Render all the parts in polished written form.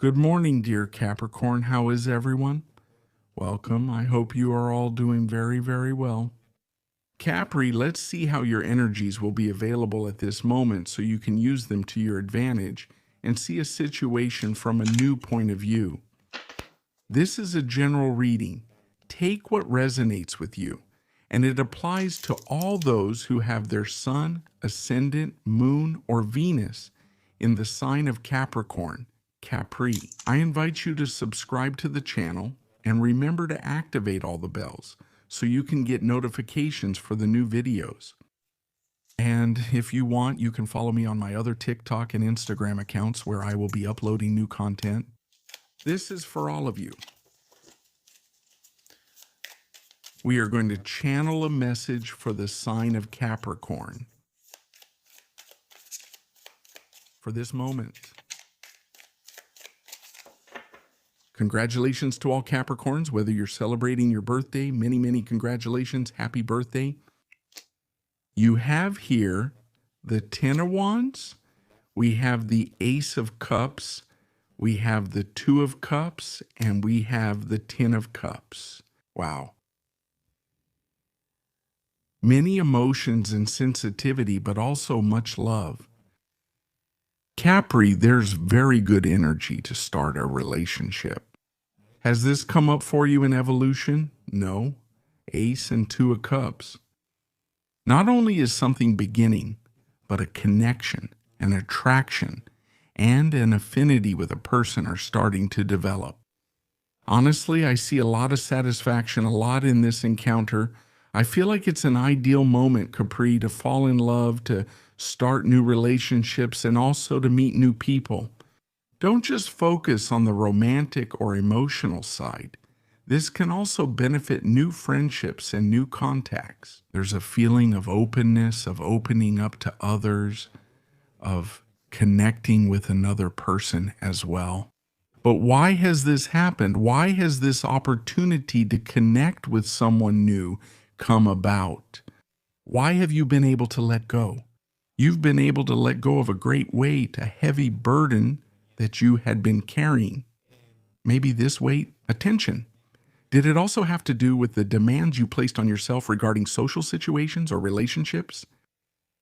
Good morning, dear Capricorn. How is everyone? Welcome. I hope you are all doing very, very well. Capri, let's see how your energies will be available at this moment so you can use them to your advantage and see a situation from a new point of view. This is a general reading. Take what resonates with you, and it applies to all those who have their sun, ascendant, moon, or Venus in the sign of Capricorn. Capri. I invite you to subscribe to the channel and remember to activate all the bells so you can get notifications for the new videos. And if you want, you can follow me on my other TikTok and Instagram accounts where I will be uploading new content. This is for all of you. We are going to channel a message for the sign of Capricorn for this moment. Congratulations to all Capricorns, whether you're celebrating your birthday, many, many congratulations, happy birthday. You have here the Ten of Wands, we have the Ace of Cups, we have the Two of Cups, and we have the Ten of Cups. Wow. Many emotions and sensitivity, but also much love. Capri, there's very good energy to start a relationship. Has this come up for you in evolution? No. Ace and Two of Cups. Not only is something beginning, but a connection, an attraction, and an affinity with a person are starting to develop. Honestly, I see a lot of satisfaction, a lot in this encounter. I feel like it's an ideal moment, Capri, to fall in love, to start new relationships, and also to meet new people. Don't just focus on the romantic or emotional side. This can also benefit new friendships and new contacts. There's a feeling of openness, of opening up to others, of connecting with another person as well. But why has this happened? Why has this opportunity to connect with someone new come about? Why have you been able to let go? You've been able to let go of a great weight, a heavy burden that you had been carrying. Maybe this weight, attention. Did it also have to do with the demands you placed on yourself regarding social situations or relationships?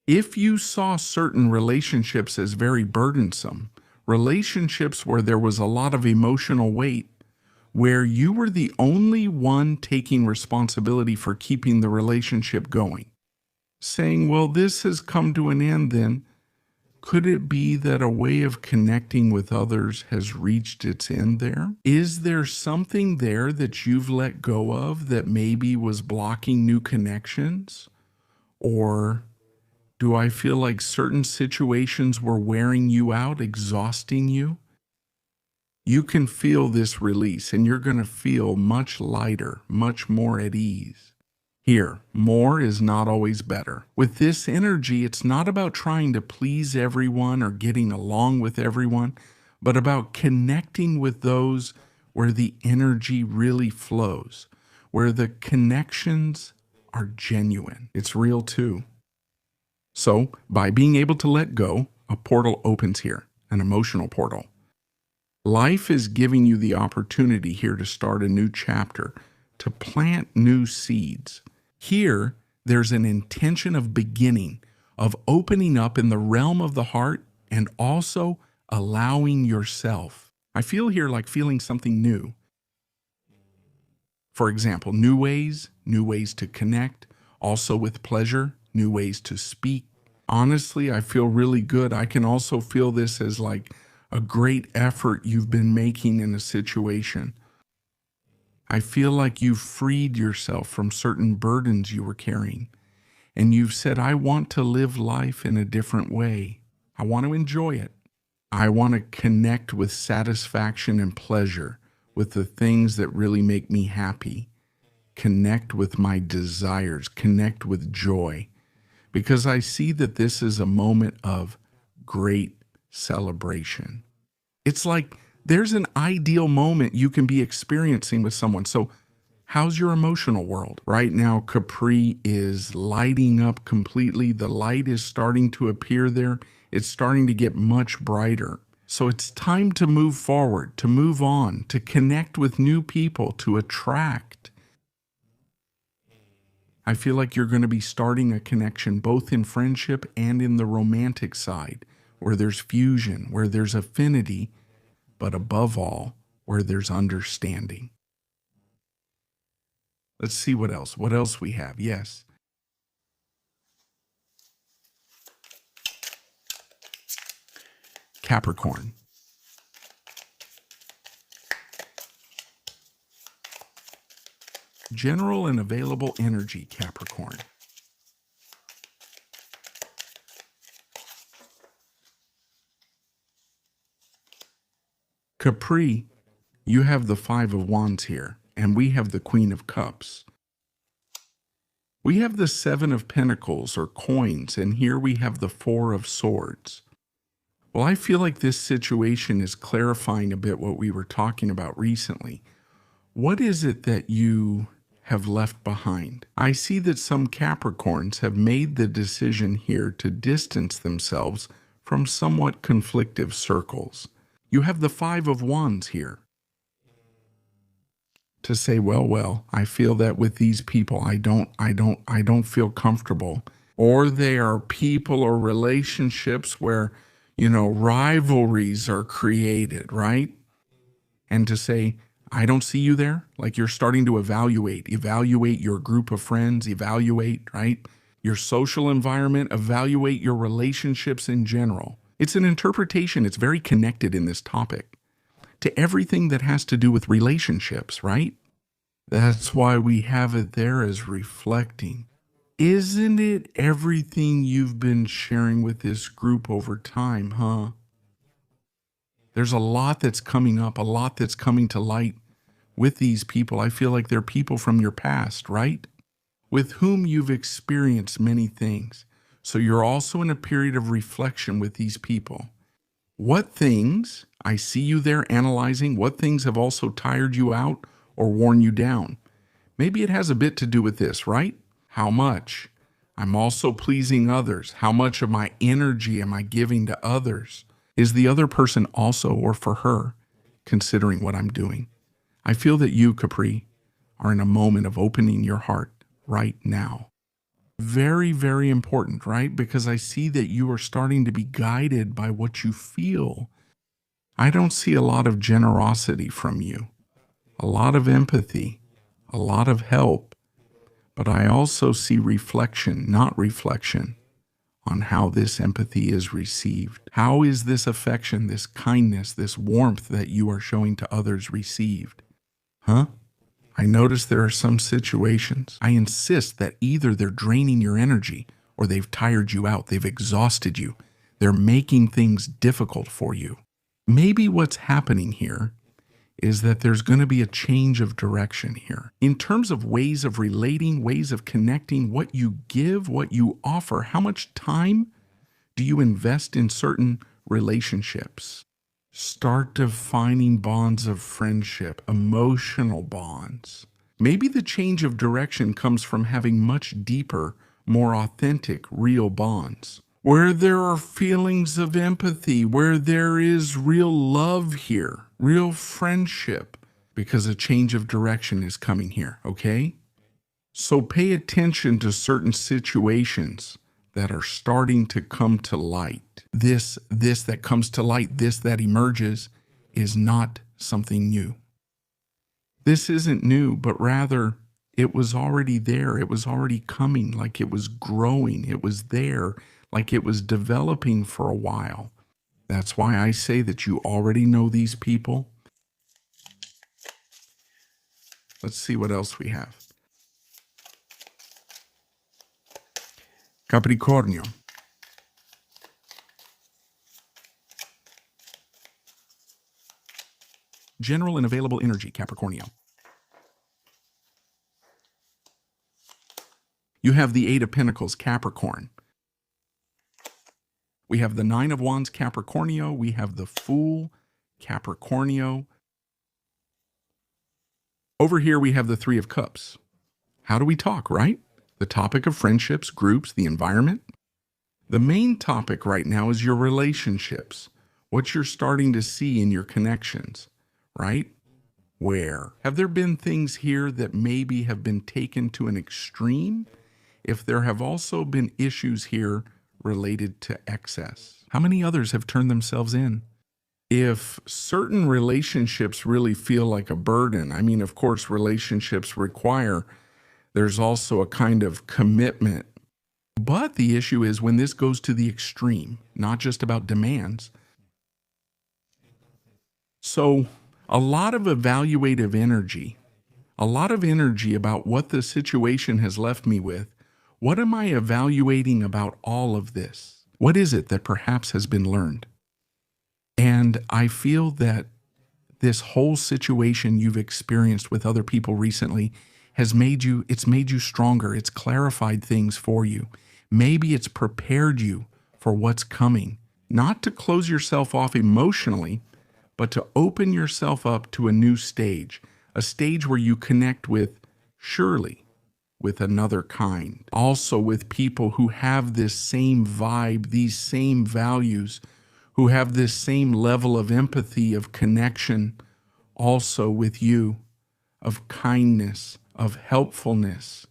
If you saw certain relationships as very burdensome, relationships where there was a lot of emotional weight, where you were the only one taking responsibility for keeping the relationship going, saying, well, this has come to an end then, could it be that a way of connecting with others has reached its end there? Is there something there that you've let go of that maybe was blocking new connections? Or do I feel like certain situations were wearing you out, exhausting you? You can feel this release and you're going to feel much lighter, much more at ease. Here, more is not always better. With this energy, it's not about trying to please everyone or getting along with everyone, but about connecting with those where the energy really flows, where the connections are genuine. It's real too. So, by being able to let go, a portal opens here, an emotional portal. Life is giving you the opportunity here to start a new chapter, to plant new seeds. Here, there's an intention of beginning, of opening up in the realm of the heart and also allowing yourself. I feel here like feeling something new. For example, new ways to connect, also with pleasure, new ways to speak. Honestly, I feel really good. I can also feel this as like a great effort you've been making in a situation. I feel like you've freed yourself from certain burdens you were carrying, and you've said, I want to live life in a different way. I want to enjoy it. I want to connect with satisfaction and pleasure, with the things that really make me happy. Connect with my desires, connect with joy, because I see that this is a moment of great celebration. It's like there's an ideal moment you can be experiencing with someone. So how's your emotional world? Right now, Capri is lighting up completely. The light is starting to appear there. It's starting to get much brighter. So it's time to move forward, to move on, to connect with new people, to attract. I feel like you're going to be starting a connection both in friendship and in the romantic side, where there's fusion, where there's affinity, but above all, where there's understanding. Let's see what else. What else we have? Yes. Capricorn. General and available energy, Capricorn. Capri, you have the Five of Wands here, and we have the Queen of Cups. We have the Seven of Pentacles, or coins, and here we have the Four of Swords. Well, I feel like this situation is clarifying a bit what we were talking about recently. What is it that you have left behind? I see that some Capricorns have made the decision here to distance themselves from somewhat conflictive circles. You have the Five of Wands here. To say, well, I feel that with these people, I don't feel comfortable. Or they are people or relationships where, rivalries are created, right? And to say, I don't see you there. Like you're starting to evaluate your group of friends, right? Your social environment, evaluate your relationships in general. It's an interpretation. It's very connected in this topic to everything that has to do with relationships, right? That's why we have it there as reflecting. Isn't it everything you've been sharing with this group over time, huh? There's a lot that's coming up, a lot that's coming to light with these people. I feel like they're people from your past, right? With whom you've experienced many things. So you're also in a period of reflection with these people. What things, I see you there analyzing, what things have also tired you out or worn you down? Maybe it has a bit to do with this, right? How much? I'm also pleasing others. How much of my energy am I giving to others? Is the other person also, or for her, considering what I'm doing? I feel that you, Capri, are in a moment of opening your heart right now. Very, very important, right? Because I see that you are starting to be guided by what you feel. I don't see a lot of generosity from you, a lot of empathy, a lot of help, but I also see reflection, not reflection, on how this empathy is received. How is this affection, this kindness, this warmth that you are showing to others received? Huh? I notice there are some situations. I insist that either they're draining your energy or they've tired you out, they've exhausted you. They're making things difficult for you. Maybe what's happening here is that there's going to be a change of direction here. In terms of ways of relating, ways of connecting, what you give, what you offer, how much time do you invest in certain relationships? Start defining bonds of friendship, emotional bonds. Maybe the change of direction comes from having much deeper, more authentic, real bonds, where there are feelings of empathy, where there is real love here, real friendship, because a change of direction is coming here, okay? So pay attention to certain situations that are starting to come to light. This that comes to light, this that emerges, is not something new. This isn't new, but rather it was already there. It was already coming, like it was growing. It was there, like it was developing for a while. That's why I say that you already know these people. Let's see what else we have. Capricorn. General and available energy, Capricorn. You have the Eight of Pentacles, Capricorn. We have the Nine of Wands, Capricorn. We have the Fool, Capricorn. Over here, we have the Three of Cups. How do we talk, right? The topic of friendships, groups, the environment. The main topic right now is your relationships. what you're starting to see in your connections, right? Where? Have there been things here that maybe have been taken to an extreme? If there have also been issues here related to excess, how many others have turned themselves in? If certain relationships really feel like a burden, I mean, of course, relationships require, there's also a kind of commitment. But the issue is when this goes to the extreme, not just about demands. So, a lot of evaluative energy, a lot of energy about what the situation has left me with. What am I evaluating about all of this? What is it that perhaps has been learned? And I feel that this whole situation you've experienced with other people recently has made you, it's made you stronger. It's clarified things for you. Maybe it's prepared you for what's coming, not to close yourself off emotionally, but to open yourself up to a new stage, a stage where you connect with, surely, with another kind, also with people who have this same vibe, these same values, who have this same level of empathy, of connection, also with you, of kindness, of helpfulness.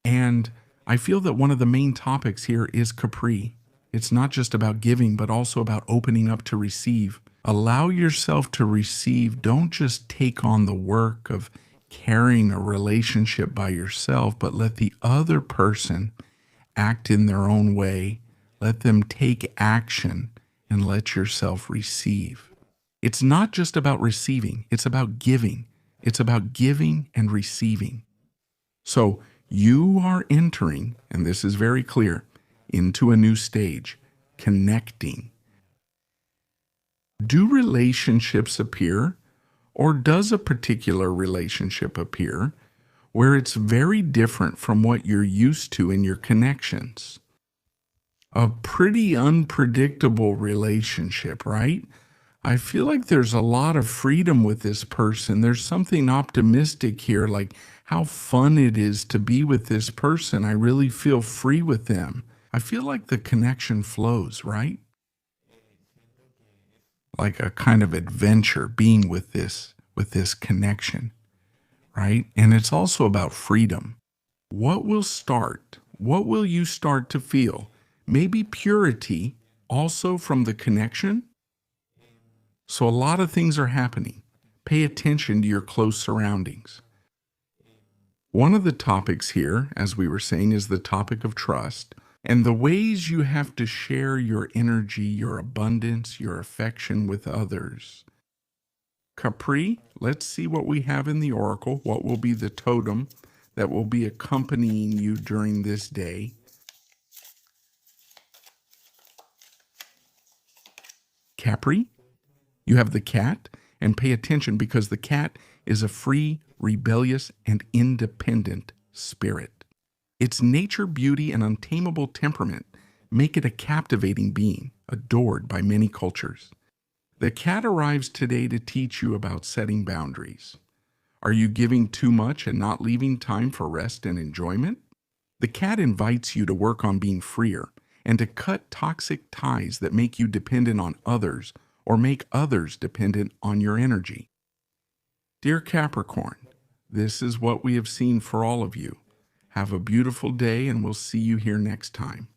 And I feel that one of the main topics here is Capri. It's not just about giving, but also about opening up to receive. Allow yourself to receive. Don't just take on the work of carrying a relationship by yourself, but let the other person act in their own way. Let them take action and let yourself receive. It's not just about receiving, it's about giving. It's about giving and receiving. So you are entering, and this is very clear, into a new stage, connecting. Do relationships appear, or does a particular relationship appear, where it's very different from what you're used to in your connections? A pretty unpredictable relationship, right? I feel like there's a lot of freedom with this person. There's something optimistic here, like how fun it is to be with this person. I really feel free with them. I feel like the connection flows, right? Like a kind of adventure being with this connection, right? And it's also about freedom. What will start? What will you start to feel? Maybe purity also from the connection. So a lot of things are happening. Pay attention to your close surroundings. One of the topics here, as we were saying, is the topic of trust and the ways you have to share your energy, your abundance, your affection with others. Capri, let's see what we have in the oracle. What will be the totem that will be accompanying you during this day? Capri, you have the cat, and pay attention because the cat is a free, rebellious, and independent spirit. Its nature, beauty, and untamable temperament make it a captivating being, adored by many cultures. The cat arrives today to teach you about setting boundaries. Are you giving too much and not leaving time for rest and enjoyment? The cat invites you to work on being freer and to cut toxic ties that make you dependent on others or make others dependent on your energy. Dear Capricorn, this is what we have seen for all of you. Have a beautiful day, and we'll see you here next time.